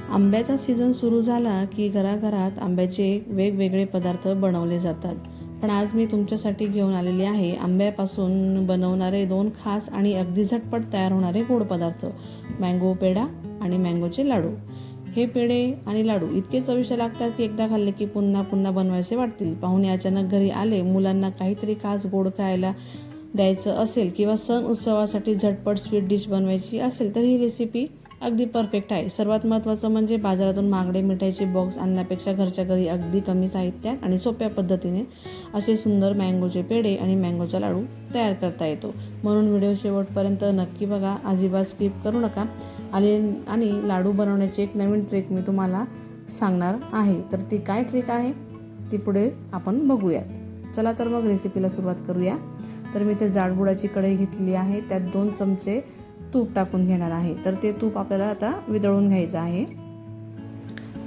आंब्याचा सीझन सुरू झाला की घराघरात आंब्याचे वेगवेगळे पदार्थ बनवले जातात. पण आज मी तुमच्यासाठी घेऊन आलेली आहे आंब्यापासून बनवणारे 2 खास आणि अगदी झटपट तयार होणारे गोड पदार्थ, मँगो पेढा आणि मँगोचे लाडू. हे पेढे आणि लाडू इतके चविष्ट लागतात की एकदा खाल्ले की पुन्हा पुन्हा बनवायचे वाटतील. पाहुणे अचानक घरी आले, मुलांना काहीतरी खास गोड खायला द्यायचं असेल किंवा सण उत्सवासाठी झटपट स्वीट डिश बनवायची असेल तर ही रेसिपी अगदी परफेक्ट आहे. सर्वात महत्त्वाचं म्हणजे बाजारातून महागडे मिठाईचे बॉक्स आणण्यापेक्षा घरच्या घरी अगदी कमी साहित्यात आणि सोप्या पद्धतीने असे सुंदर मँगोचे पेढे आणि मँगोचा लाडू तयार करता येतो. म्हणून व्हिडिओ शेवटपर्यंत नक्की बघा, अजिबात स्किप करू नका. आणि लाडू बनवण्याची एक नवीन ट्रिक मी तुम्हाला सांगणार आहे. तर ती काय ट्रिक आहे ती पुढे आपण बघूयात. चला तर मग रेसिपीला सुरुवात करूया. तर मी ते जाडबुडाची कढई घेतलेली आहे, त्यात 2 चमचे तूप टाकून घेणार आहे. तर ते तूप आपल्याला आता वितळून घ्यायचं आहे.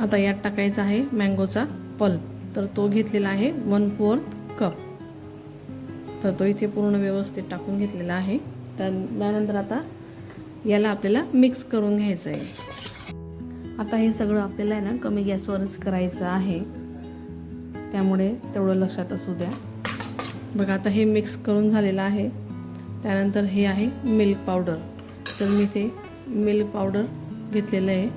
आता यात टाकायचा आहे मँगोचा पल्प. तर तो घेतलेला आहे 1/4 कप. तर तो इथे पूर्ण व्यवस्थित टाकून घेतलेला आहे. त्यानंतर आता याला आपल्याला मिक्स करून घ्यायचं आहे. आता हे सगळं आपल्याला आहे ना कमी गॅसवरच करायचं आहे, त्यामुळे तेवढं लक्षात असू द्या. बघा आता हे मिक्स करून झालेलं आहे. त्यानंतर हे आहे मिल्क पावडर. तर मी ते मिल्क पावडर घेतलेलं आहे,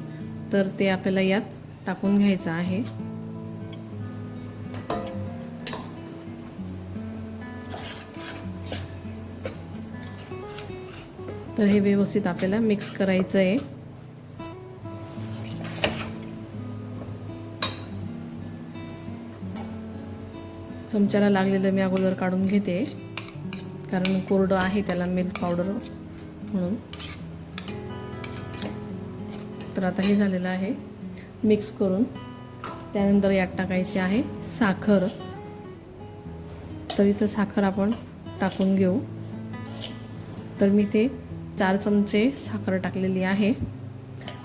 तर ते आपल्याला यात टाकून घ्यायचं आहे. तर हे व्यवस्थित आपल्याला मिक्स करायचं आहे. चमच्याला लागलेलं मी अगोदर काढून घेते, कारण कोरडं आहे त्याला मिल्क पावडर म्हणून. तर आता हे झालेलं आहे मिक्स करून. त्यानंतर यात टाकायची आहे साखर. तर इथं साखर आपण टाकून घेऊ. तर मी ते 4 चमचे साखर टाकलेली आहे,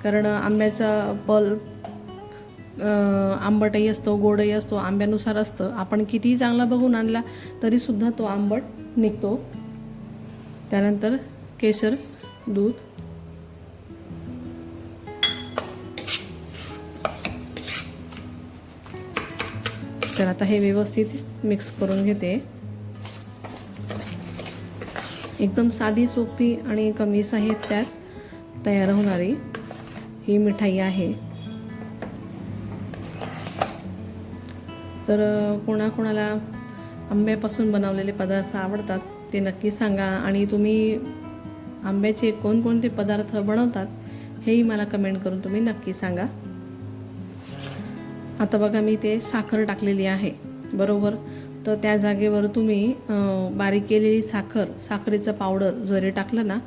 कारण आंब्याचा पल्प आंबटही असतो, गोडही असतो, आंब्यानुसार असतं. आपण कितीही चांगला बघून आणला तरीसुद्धा तो आंबट निघतो. त्यानंतर केशर दूध. तर आता हे व्यवस्थित मिक्स करून घेते. एकदम साधी, सोपी आणि कमी साहित्यात तयार होणारी ही मिठाई आहे. तर कोणाकोणाला आंब्यापासून बनवलेले पदार्थ आवडतात ते नक्की सांगा. आणि तुम्ही आंब्याचे कोणकोणते पदार्थ बनवतात हेही मला कमेंट करून तुम्ही नक्की सांगा. आता बघा मी ते साखर टाकलेली आहे बरोबर. तर त्या जागेवर तुम्ही बारीक केलेली साखरेचं पावडर जरी टाकलं ना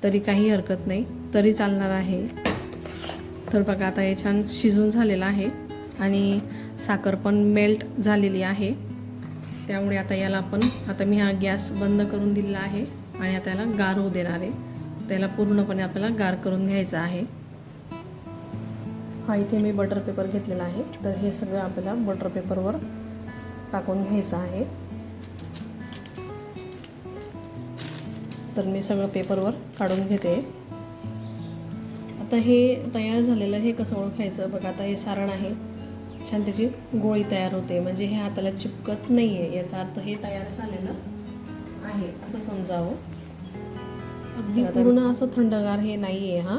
तरी काही हरकत नाही, तरी चालणार आहे. तर बघा आता हे छान शिजून झालेलं आहे आणि साखर पण मेल्ट झालेली आहे. त्यामुळे आता याला आता मी हा गॅस बंद करून दिलेला आहे आणि आता याला गार होऊ देणार आहे. त्याला पूर्णपणे आपल्याला गार करून घ्यायचं आहे. हा इथे मी बटर पेपर घेतलेला आहे. तर हे सगळं आपल्याला बटर पेपरवर टाकून घ्यायचं आहे. तर मी सगळं पेपरवर काढून घेते. आता हे तयार झालेलं हे कसं ओळखायचं बघा. आता हे सारण आहे, छान त्याची गोळी तयार होते, म्हणजे हे हाताला चिपकत नाही आहे, याचा अर्थ हे तयार झालेलं आहे असं समजावं. अगदी पूर्ण असं थंडगार हे नाही आहे हा,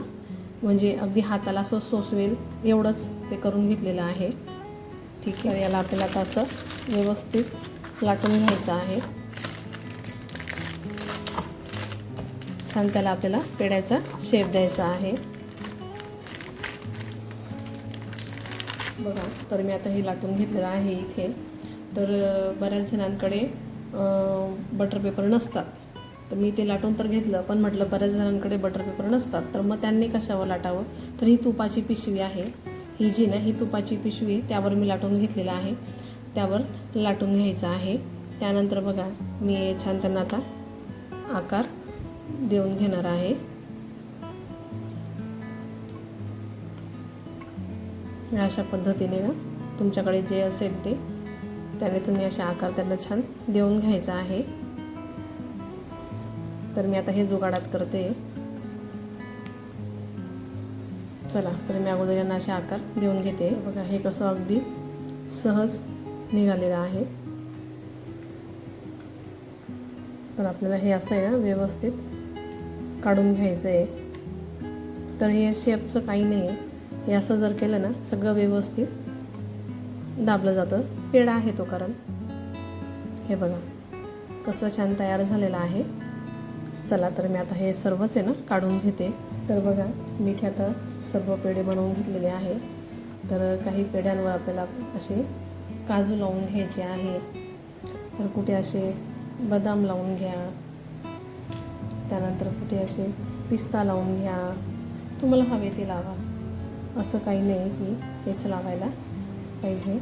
म्हणजे अगदी हाताला असं सोसवेल एवढंच ते करून घेतलेलं आहे. ठीक आहे. तर याला आपल्याला आता असं व्यवस्थित लाटून घ्यायचं आहे. छान त्याला आपल्याला पेढ्याचा शेप द्यायचा आहे. बघा तर मी आता हे लाटून घेतलेलं आहे इथे. तर बऱ्याच जणांकडे बटर पेपर नसतात, तर मी ते लाटून तर घेतलं, पण म्हटलं बऱ्याच जणांकडे बटर पेपर नसतात तर मग त्यांनी कशावर लाटावं. तर ही तुपाची पिशवी आहे, ही जी ना ही तुपाची पिशवी त्यावर मी लाटून घेतलेलं आहे, त्यावर लाटून घ्यायचं आहे. त्यानंतर बघा मी छान त्यांना आता आकार देऊन घेणार आहे. अशा पद्धतीने ना तुमच्याकडे जे असेल ते त्याने तुम्ही अशा आकार त्यांना छान देऊन घ्यायचा आहे. तर मी आता हे जुगाडात करते. चला तर मी अगोदर यांना असे आकार देऊन घेते. बघा हे कसं अगदी सहज निघालेलं आहे. तर आपल्याला हे असं आहे ना व्यवस्थित काढून घ्यायचं आहे. तर हे शेपचं काही नाही आहे. हे असं जर केलं ना सगळं व्यवस्थित दाबलं जातं. पेढा आहे तो, कारण हे बघा कसं छान तयार झालेलं आहे. चला तर मी आता हे सर्वच आहे ना काढून घेते. तर बघा मी इथे आता सर्व पेढे बनवून घेतलेले आहे. तर काही पेढ्यांवर आपल्याला असे काजू लावून घ्यायचे आहे, तर कुठे असे बदाम लावून घ्या, त्यानंतर कुठे असे पिस्ता लावून घ्या. तुम्हाला हवे ते लावा, असं काही नाही की हेच लावायला पाहिजे.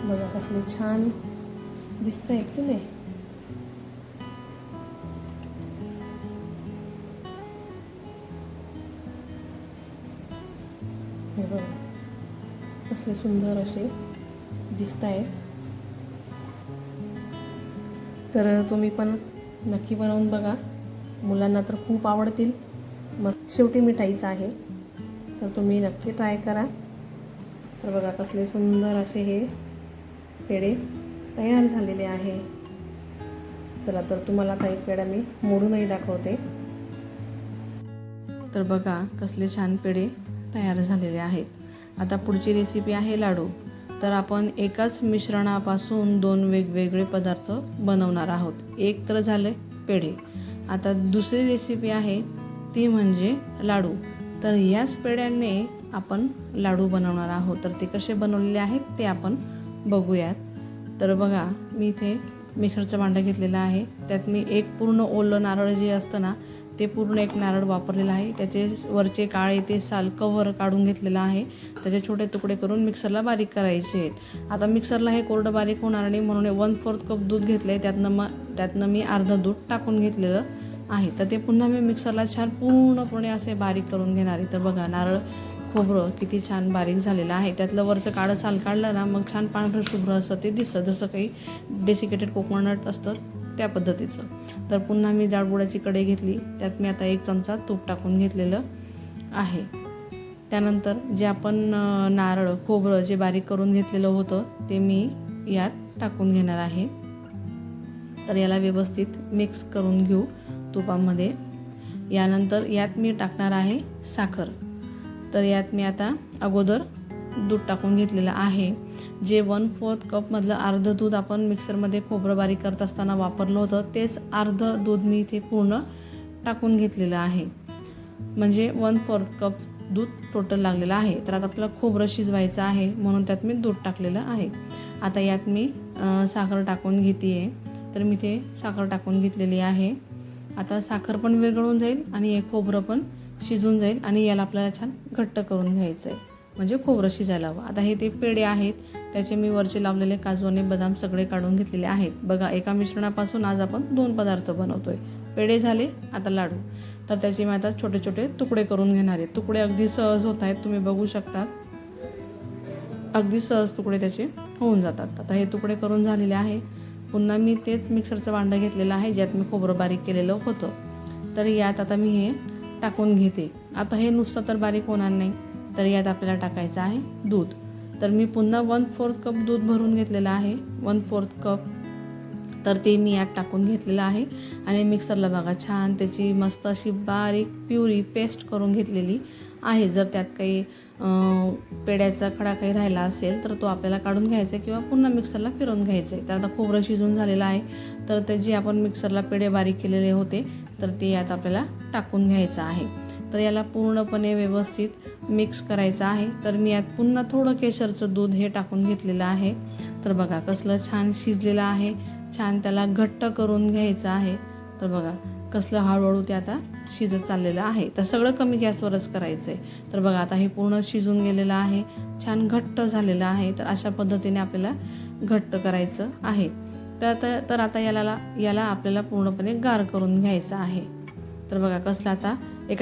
बघा कसले छान दिसत आहेत की नाही. हे बघा कसले सुंदर असे दिसत आहेत. तर तुम्ही पण नक्की बनवून बघा. मुलांना तर खूप आवडतील. मग शेवटी मिठाईचं आहे, तर तुम्ही नक्की ट्राय करा. तर बघा कसले सुंदर असे हे पेढे तयार झालेले आहे. चला तर तुम्हाला काही पेढा मी मोडूनही दाखवते. तर बघा कसले छान पेढे तयार झालेले आहेत. आता पुढची रेसिपी आहे लाडू. तर आपण एकाच मिश्रणापासून 2 वेगवेगळे पदार्थ बनवणार आहोत. एक तर झाले पेढे. आता दुसरी रेसिपी आहे ती म्हणजे लाडू. तर याच पेढ्यांनी आपण लाडू बनवणार आहोत. तर ते कसे बनवलेले आहेत ते आपण बघूयात. तर बघा मी इथे मिक्सरचं भांडं घेतलेलं आहे. त्यात मी एक पूर्ण ओलं नारळ जे असतं ना ते पूर्ण एक नारळ वापरलेलं आहे. त्याचे वरचे काळे ते साल कव्हर काढून घेतलेलं आहे. त्याचे छोटे तुकडे करून मिक्सरला बारीक करायचे आहेत. आता मिक्सरला हे कोरडं बारीक होणार नाही म्हणून 1/4 कप दूध घेतलं आहे. त्यातनं मी अर्धं दूध टाकून घेतलेलं आहे. तर ते पुन्हा मी मिक्सरला छान पूर्णपणे असे बारीक करून घेणार आहे. तर बघा नारळ खोबरं किती छान बारीक झालेलं आहे. त्यातलं वरचं काळं साल काढलं ना मग छान पांढरं शुभ्र असं ते दिसतं, जसं काही डेसिकेटेड कोकोनट असतं त्या पद्धतीचं. तर पुन्हा मी जाडबुडाची कढई घेतली. त्यात मी आता 1 चमचा तूप टाकून घेतलेलं आहे. त्यानंतर जे आपण नारळ खोबरं जे बारीक करून घेतलेलं होतं ते मी यात टाकून घेणार आहे. तर याला व्यवस्थित मिक्स करून घेऊ तुपामध्ये. यानंतर यात मी टाकणार आहे साखर. तर यात मी आता अगोदर दूध टाकून घेतलेलं आहे. जे 1/4 कपमधलं अर्धं दूध आपण मिक्सरमध्ये खोबरं बारीक करत असताना वापरलं होतं तेच अर्धं दूध मी इथे पूर्ण टाकून घेतलेलं आहे. म्हणजे 1/4 कप दूध टोटल लागलेलं आहे. तर आता आपल्याला खोबरं शिजवायचं आहे म्हणून त्यात मी दूध टाकलेलं आहे. आता यात मी साखर टाकून घेते आहे. तर मी ते साखर टाकून घेतलेली आहे. आता साखर पण विरघळून जाईल आणि हे खोबरं पण शिजून जाईल आणि याला आपल्याला छान घट्ट करून घ्यायचं आहे, म्हणजे खोबरं शिजायला हवं. आता हे ते पेढे आहेत त्याचे मी वरचे लावलेले काजू आणि बदाम सगळे काढून घेतलेले आहेत. बघा एका मिश्रणापासून आज आपण 2 पदार्थ बनवतोय. पेढे झाले, आता लाडू. तर त्याचे मी आता छोटे छोटे तुकडे करून घेणार आहे. तुकडे अगदी सहज होत आहेत, तुम्ही बघू शकता. अगदी सहज तुकडे त्याचे होऊन जातात. आता हे तुकडे करून झालेले आहे. पुन्हा मी तेच मिक्सरचं भांडं घेतलेलं आहे ज्यात मी खोबरं बारीक केलेलं होतं. तर यात आता मी हे टाकून घेते. आता हे नुसतं तर बारीक होणार नाही, तर यात आपल्याला टाकायचं आहे दूध. तर मी पुन्हा 1/4 कप दूध भरून घेतलेलं आहे. 1/4 कप तर ते मी यात टाकून घेतलेलं आहे आणि मिक्सरला बघा छान त्याची मस्त अशी बारीक प्युरी पेस्ट करून घेतलेली आहे. जर त्यात काही पेढ्याचा खडा काही राहिला असेल तर तो आपल्याला काढून घ्यायचा आहे किंवा पुन्हा मिक्सरला फिरवून घ्यायचं आहे. तर आता खोबरं शिजून झालेलं आहे. तर ते जे आपण मिक्सरला पेढे बारीक केलेले होते तर ते यात आपल्याला टाकून घ्यायचं आहे. तर याला पूर्णपणे व्यवस्थित मिक्स करायचं आहे. तर मी यात पुन्हा थोडं केशरचं दूध हे टाकून घेतलेलं आहे. तर बघा कसलं छान शिजलेलं आहे. छान त्याला घट्ट करून घ्यायचं आहे. तर बघा कसलं हळूहळू ते आता शिजत चाललेलं आहे. तर सगळं कमी गॅसवरच करायचं आहे. तर बघा आता हे पूर्ण शिजून गेलेलं आहे, छान घट्ट झालेलं आहे. तर अशा पद्धतीने आपल्याला घट्ट करायचं आहे. तर आता याला आपल्याला पूर्णपणे गार करून घ्यायचं आहे. तर बघा कसलं आता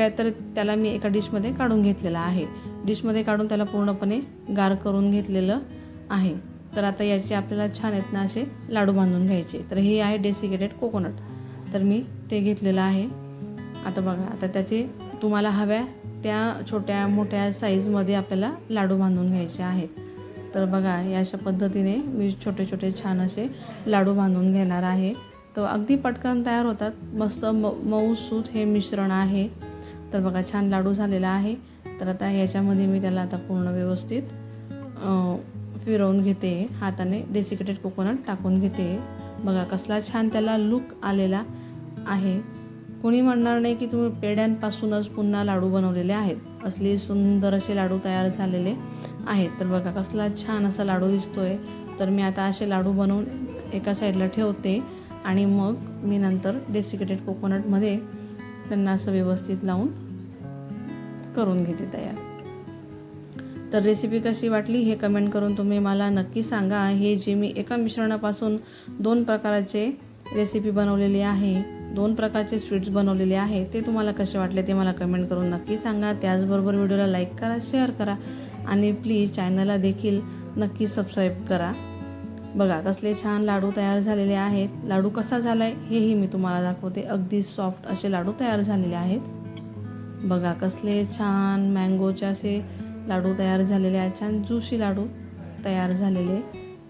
तर त्याला मी एका डिशमध्ये काढून घेतलेलं आहे. डिशमध्ये काढून त्याला पूर्णपणे गार करून घेतलेलं आहे. तर आता याचे आपल्याला छान आहेत ना असे लाडू बांधून घ्यायचे. तर हे आहे डेसिकेटेड कोकोनट. तर मी ते घेतलेलं आहे. आता बघा, आता त्याचे तुम्हाला हव्या त्या छोट्या मोठ्या साईजमध्ये आपल्याला लाडू बांधून घ्यायचे आहेत. तर बघा, या अशा पद्धतीने मी छोटे छोटे छान असे लाडू बांधून घेणार आहे. तर अगदी पटकन तयार होतात. मस्त मऊसूत हे मिश्रण आहे. तर बघा, छान लाडू झालेला आहे. तर आता याच्यामध्ये मी त्याला आता पूर्ण व्यवस्थित फिरवून घेते हाताने. डेसिकेटेड कोकोनट टाकून घेते. बघा, कसला छान त्याला लुक आलेला आहे. कोणी म्हणणार नाही की तुम्ही पेढ्यांपासूनच पुन्हा लाडू बनवलेले आहेत. असले सुंदर असे लाडू तयार झालेले आहेत. तर बघा, कसला छान असा लाडू दिसतोय. तर मी आता असे लाडू बनवून एका साईडला ठेवते आणि मग मी नंतर डेसिकेटेड कोकोनटमध्ये त्यांना असं व्यवस्थित लावून करून घेते तयार. तर रेसिपी कशी वाटली हे कमेंट करून तुम्ही मला नक्की सांगा. हे जे मी एका मिश्रणापासून 2 प्रकाराचे रेसिपी बनवलेली आहे, 2 प्रकारचे स्वीट्स बनवलेले आहे, ते तुम्हाला कसे वाटले ते मला कमेंट करून नक्की सांगा. त्याचबरोबर व्हिडिओला लाईक करा, शेअर करा आणि प्लीज चॅनलला देखील नक्की सबस्क्राईब करा. बघा, कसले छान लाडू तयार झालेले आहेत. लाडू कसा झाला आहे हेही मी तुम्हाला दाखवते. अगदी सॉफ्ट असे लाडू तयार झालेले आहेत. बघा, कसले छान मँगोचे असे लाडू तयार झालेले आहेत. छान ज्युशी लाडू तयार झालेले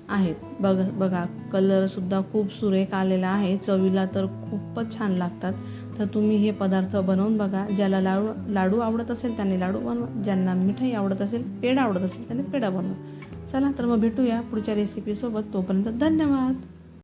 आहेत. बघा, कलरसुद्धा खूप सुरेख आलेला आहे. चवीला तर खूपच छान लागतात. तर तुम्ही हे पदार्थ बनवून बघा. ज्याला लाडू आवडत असेल त्याने लाडू बनवा, ज्यांना मिठाई आवडत असेल, पेढा आवडत असेल त्याने पेढा बनवा. चला तर मग भेटूया पुढच्या रेसिपीसोबत. तोपर्यंत धन्यवाद.